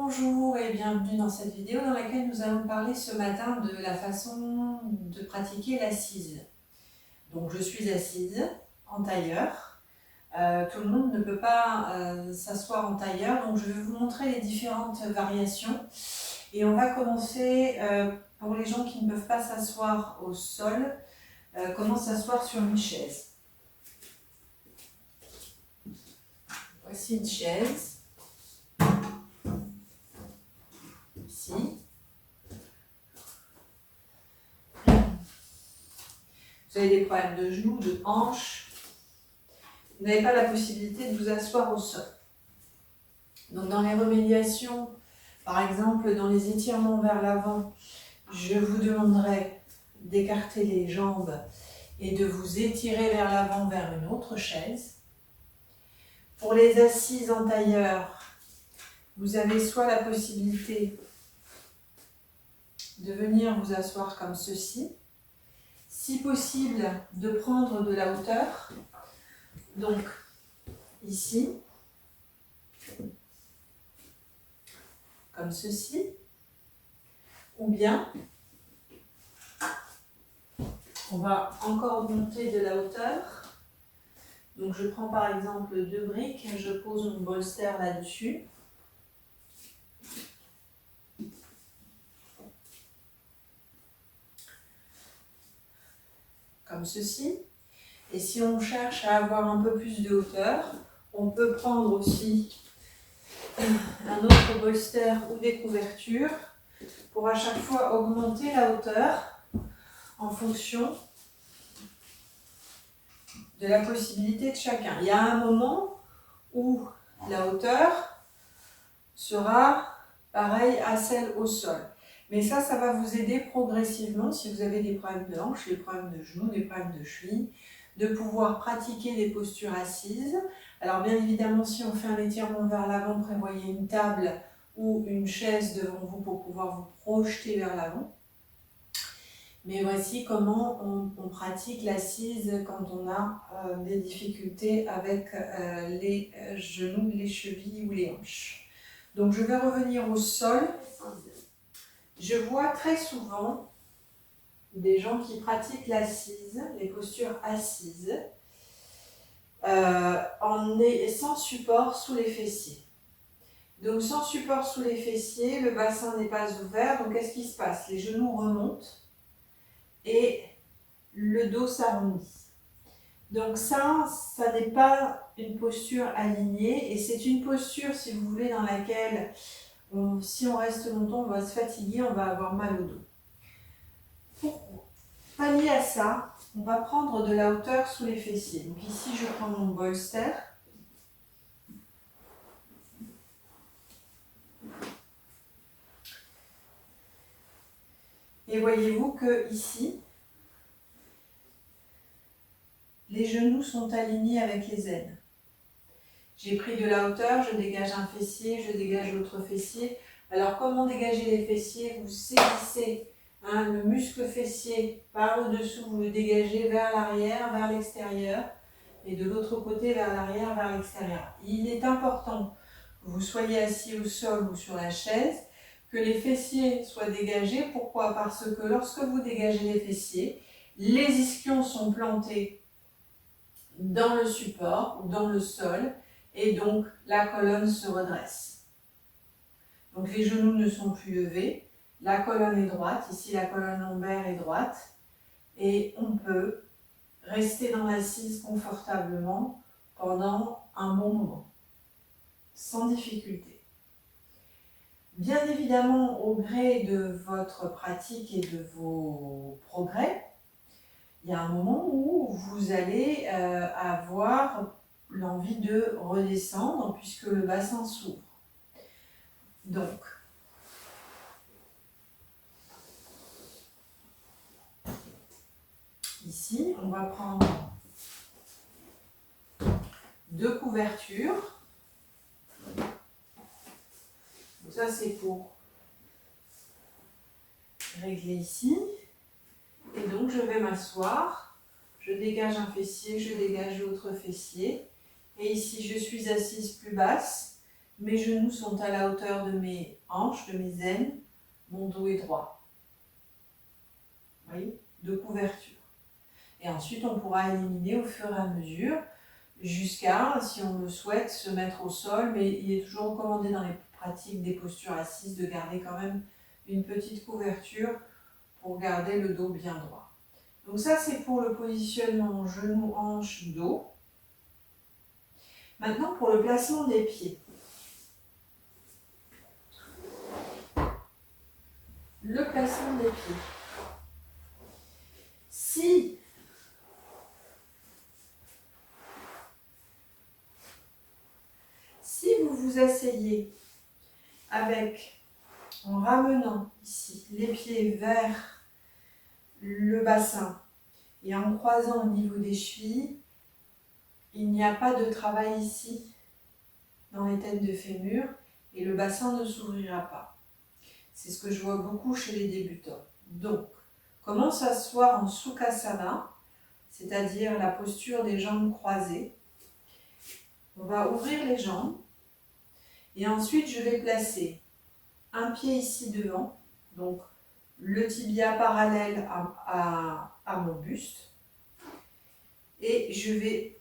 Bonjour et bienvenue dans cette vidéo dans laquelle nous allons parler ce matin de la façon de pratiquer l'assise. Donc je suis assise en tailleur. Tout le monde ne peut pas s'asseoir en tailleur, donc je vais vous montrer les différentes variations. Et on va commencer pour les gens qui ne peuvent pas s'asseoir au sol, comment s'asseoir sur une chaise. Voici une chaise. Ici. Vous avez des problèmes de genoux, de hanches. Vous n'avez pas la possibilité de vous asseoir au sol. Donc dans les remédiations, par exemple dans les étirements vers l'avant, je vous demanderai d'écarter les jambes et de vous étirer vers l'avant vers une autre chaise. Pour les assises en tailleur, vous avez soit la possibilité de venir vous asseoir comme ceci, si possible de prendre de la hauteur, donc ici, comme ceci, ou bien on va encore augmenter de la hauteur. Donc je prends par exemple 2 briques, je pose mon bolster là-dessus. Comme ceci. Et si on cherche à avoir un peu plus de hauteur, on peut prendre aussi un autre bolster ou des couvertures pour à chaque fois augmenter la hauteur en fonction de la possibilité de chacun. Il y a un moment où la hauteur sera pareille à celle au sol. Mais ça va vous aider progressivement si vous avez des problèmes de hanches, des problèmes de genoux, des problèmes de chevilles, de pouvoir pratiquer des postures assises. Alors bien évidemment, si on fait un étirement vers l'avant, prévoyez une table ou une chaise devant vous pour pouvoir vous projeter vers l'avant. Mais voici comment on pratique l'assise quand on a des difficultés avec les genoux, les chevilles ou les hanches. Donc je vais revenir au sol. Je vois très souvent des gens qui pratiquent l'assise, les postures assises, sans support sous les fessiers. Donc sans support sous les fessiers, le bassin n'est pas ouvert, donc qu'est-ce qui se passe? Les genoux remontent et le dos s'arrondit. Donc ça n'est pas une posture alignée et c'est une posture, si vous voulez, dans laquelle si on reste longtemps, on va se fatiguer, on va avoir mal au dos. Pour pallier à ça, on va prendre de la hauteur sous les fessiers. Donc ici, je prends mon bolster. Et voyez-vous que ici, les genoux sont alignés avec les ailes. J'ai pris de la hauteur, je dégage un fessier, je dégage l'autre fessier. Alors comment dégager les fessiers? Vous saisissez le muscle fessier par le dessous, vous le dégagez vers l'arrière, vers l'extérieur, et de l'autre côté vers l'arrière, vers l'extérieur. Il est important que vous soyez assis au sol ou sur la chaise, que les fessiers soient dégagés. Pourquoi? Parce que lorsque vous dégagez les fessiers, les ischions sont plantés dans le support ou dans le sol, et donc la colonne se redresse. Donc les genoux ne sont plus levés, la colonne est droite, ici la colonne lombaire est droite, et on peut rester dans l'assise confortablement pendant un bon moment, sans difficulté. Bien évidemment, au gré de votre pratique et de vos progrès, il y a un moment où vous allez avoir l'envie de redescendre puisque le bassin s'ouvre. Donc, ici, on va prendre 2 couvertures. Donc ça, c'est pour régler ici. Et donc, je vais m'asseoir. Je dégage un fessier, je dégage l'autre fessier. Et ici, je suis assise plus basse. Mes genoux sont à la hauteur de mes hanches, de mes aines. Mon dos est droit. Vous voyez, de couverture. Et ensuite, on pourra éliminer au fur et à mesure jusqu'à, si on le souhaite, se mettre au sol. Mais il est toujours recommandé dans les pratiques des postures assises de garder quand même une petite couverture pour garder le dos bien droit. Donc ça, c'est pour le positionnement genou, hanche, dos. Maintenant, pour le placement des pieds. Le placement des pieds. Si vous vous asseyez en ramenant ici les pieds vers le bassin et en croisant au niveau des chevilles, il n'y a pas de travail ici dans les têtes de fémur et le bassin ne s'ouvrira pas. C'est ce que je vois beaucoup chez les débutants. Donc, comment s'asseoir en Sukhasana, c'est-à-dire la posture des jambes croisées. On va ouvrir les jambes et ensuite je vais placer un pied ici devant, donc le tibia parallèle à mon buste, et je vais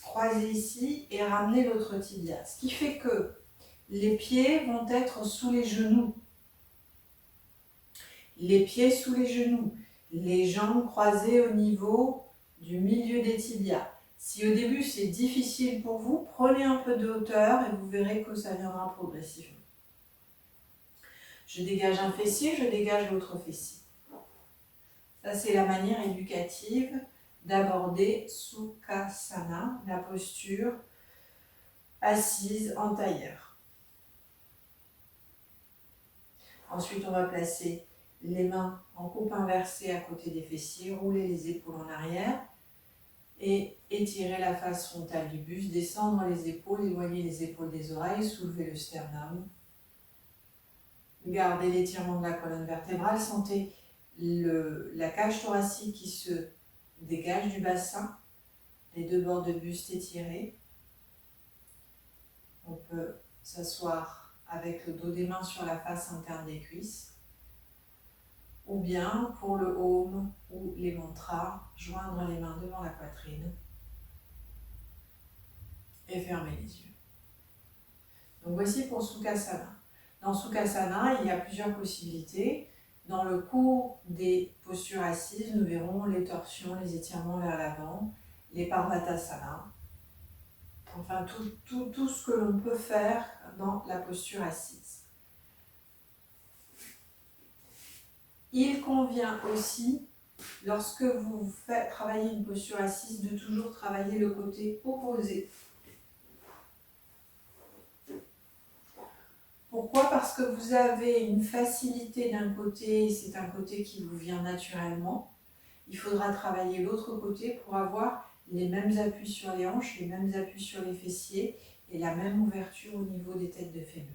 croiser ici et ramener l'autre tibia. Ce qui fait que les pieds vont être sous les genoux. Les pieds sous les genoux, les jambes croisées au niveau du milieu des tibias. Si au début c'est difficile pour vous, prenez un peu de hauteur et vous verrez que ça viendra progressivement. Je dégage un fessier, je dégage l'autre fessier. Ça c'est la manière éducative d'aborder Sukhasana, la posture assise en tailleur. Ensuite on va placer les mains en coupe inversée à côté des fessiers, rouler les épaules en arrière et étirer la face frontale du buste, descendre les épaules, éloigner les épaules des oreilles, soulever le sternum. Gardez l'étirement de la colonne vertébrale, sentez la cage thoracique qui se dégage du bassin, les deux bords de buste étirés. On peut s'asseoir avec le dos des mains sur la face interne des cuisses. Ou bien, pour le home ou les mantras, joindre les mains devant la poitrine et fermer les yeux. Donc voici pour Sukhasana. Dans Sukhasana, il y a plusieurs possibilités. Dans le cours des postures assises, nous verrons les torsions, les étirements vers l'avant, les Parvatasana. Enfin, tout ce que l'on peut faire dans la posture assise. Il convient aussi, lorsque vous travaillez une posture assise, de toujours travailler le côté opposé. Pourquoi ? Parce que vous avez une facilité d'un côté, c'est un côté qui vous vient naturellement. Il faudra travailler l'autre côté pour avoir les mêmes appuis sur les hanches, les mêmes appuis sur les fessiers et la même ouverture au niveau des têtes de fémur.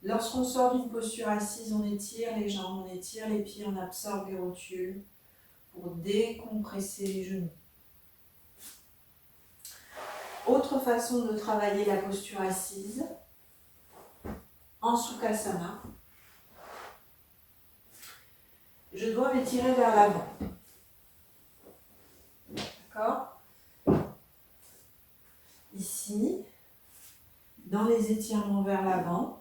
Lorsqu'on sort d'une posture assise, on étire les jambes, on étire les pieds, on absorbe les rotules pour décompresser les genoux. Autre façon de travailler la posture assise, en Sukhasana, je dois m'étirer vers l'avant. D'accord ? Ici, dans les étirements vers l'avant,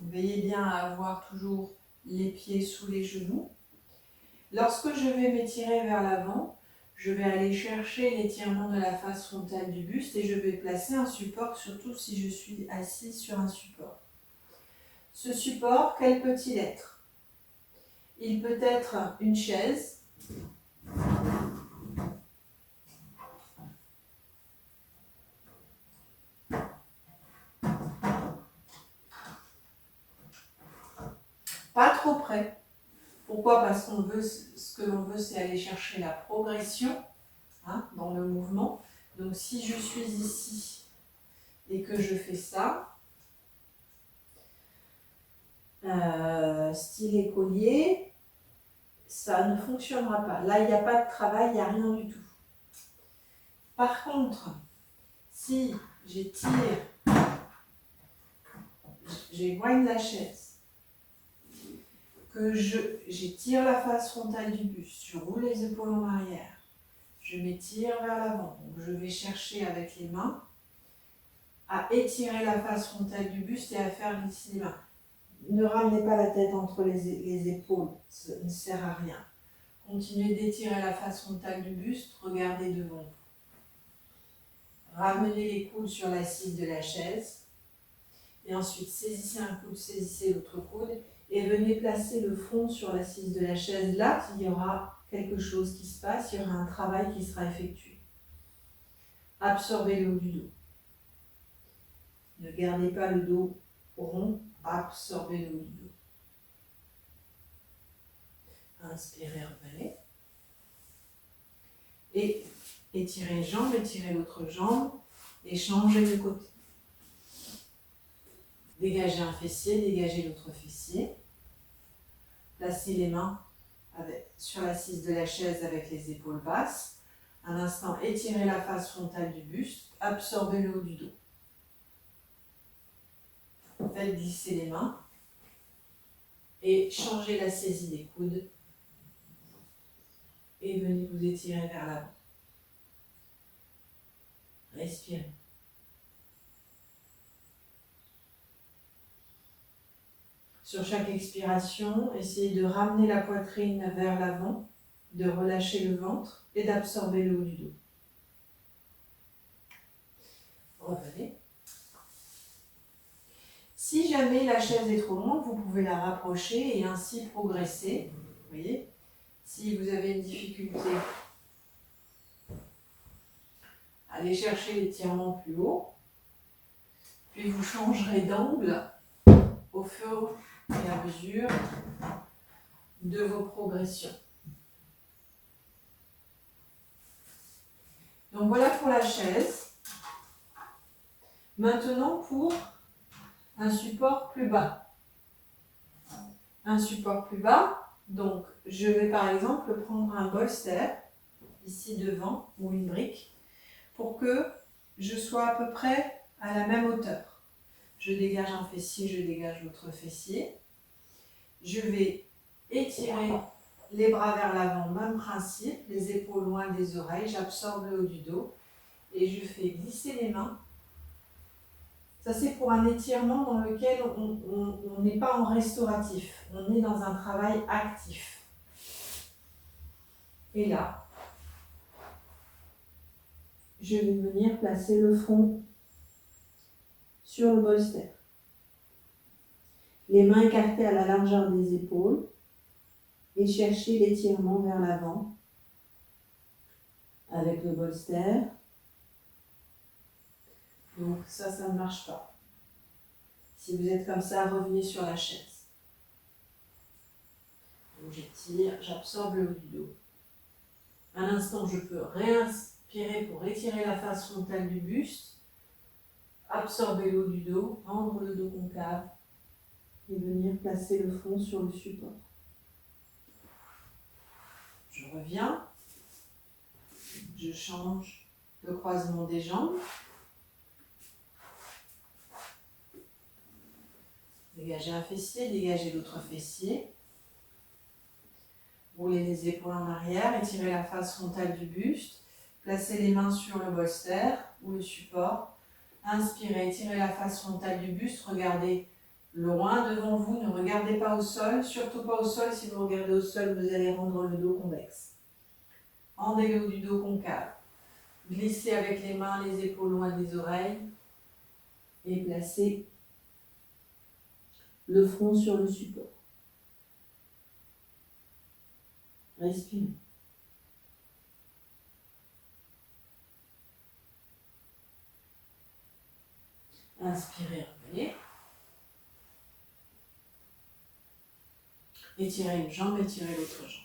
veillez bien à avoir toujours les pieds sous les genoux. Lorsque je vais m'étirer vers l'avant, je vais aller chercher l'étirement de la face frontale du buste et je vais placer un support, surtout si je suis assise sur un support. Ce support, quel peut-il être ? Il peut être une chaise, pas trop près. Pourquoi ? Parce qu'on veut, ce que l'on veut, c'est aller chercher la progression dans le mouvement. Donc si je suis ici et que je fais ça, style écolier, ça ne fonctionnera pas. Là, il n'y a pas de travail, il n'y a rien du tout. Par contre, si j'éloigne la chaise, que j'étire la face frontale du buste, je roule les épaules en arrière, je m'étire vers l'avant. Donc je vais chercher avec les mains à étirer la face frontale du buste et à faire glisser les mains. Ne ramenez pas la tête entre les épaules, ça ne sert à rien. Continuez d'étirer la face frontale du buste, regardez devant vous. Ramenez les coudes sur l'assise de la chaise. Et ensuite, saisissez un coude, saisissez l'autre coude et venez placer le front sur l'assise de la chaise. Là, il y aura quelque chose qui se passe, il y aura un travail qui sera effectué. Absorbez le haut du dos. Ne gardez pas le dos rond, absorbez le haut du dos. Inspirez, revenez. Et étirez une jambe, étirez l'autre jambe et changez de côté. Dégagez un fessier, dégagez l'autre fessier. Placez les mains sur l'assise de la chaise avec les épaules basses. Un instant, étirez la face frontale du buste, absorbez le haut du dos. Faites glisser les mains et changez la saisie des coudes et venez vous étirer vers l'avant. Respirez. Sur chaque expiration, essayez de ramener la poitrine vers l'avant, de relâcher le ventre et d'absorber le haut du dos. Revenez. Si jamais la chaise est trop longue, vous pouvez la rapprocher et ainsi progresser. Vous voyez, si vous avez une difficulté, allez chercher l'étirement plus haut, puis vous changerez d'angle au fur et à mesure de vos progressions. Donc voilà pour la chaise. Maintenant pour un support plus bas. Un support plus bas, donc je vais par exemple prendre un bolster ici devant ou une brique pour que je sois à peu près à la même hauteur. Je dégage un fessier, je dégage l'autre fessier. Je vais étirer les bras vers l'avant, même principe, les épaules loin des oreilles, j'absorbe le haut du dos et je fais glisser les mains. Ça c'est pour un étirement dans lequel on n'est pas en restauratif, on est dans un travail actif. Et là, je vais venir placer le front sur le bolster. Les mains écartées à la largeur des épaules et chercher l'étirement vers l'avant avec le bolster. Donc ça ne marche pas. Si vous êtes comme ça, revenez sur la chaise. Donc j'étire, j'absorbe le haut du dos. À l'instant, je peux réinspirer pour étirer la face frontale du buste, absorber le haut du dos, rendre le dos concave et venir placer le front sur le support. Je reviens, je change le croisement des jambes. Dégagez un fessier, dégagez l'autre fessier. Roulez les épaules en arrière, étirez la face frontale du buste. Placez les mains sur le bolster ou le support. Inspirez, étirez la face frontale du buste. Regardez loin devant vous, ne regardez pas au sol. Surtout pas au sol, si vous regardez au sol, vous allez rendre le dos convexe. Rendez le haut du dos concave. Glissez avec les mains les épaules loin des oreilles. Et placez le front sur le support. Respirez. Inspirez, revenez. Étirez une jambe, étirez l'autre jambe.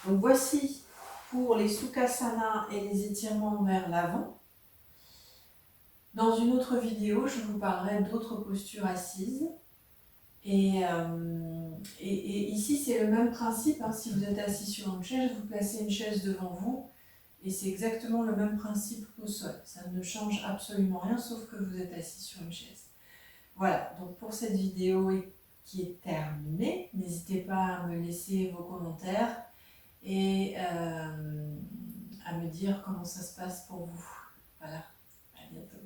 Donc voici pour les Sukhasana et les étirements vers l'avant. Dans une autre vidéo, je vous parlerai d'autres postures assises. Et ici, c'est le même principe, hein. Si vous êtes assis sur une chaise, vous placez une chaise devant vous, et c'est exactement le même principe qu'au sol. Ça ne change absolument rien, sauf que vous êtes assis sur une chaise. Voilà, donc pour cette vidéo qui est terminée, n'hésitez pas à me laisser vos commentaires et à me dire comment ça se passe pour vous. Voilà, à bientôt.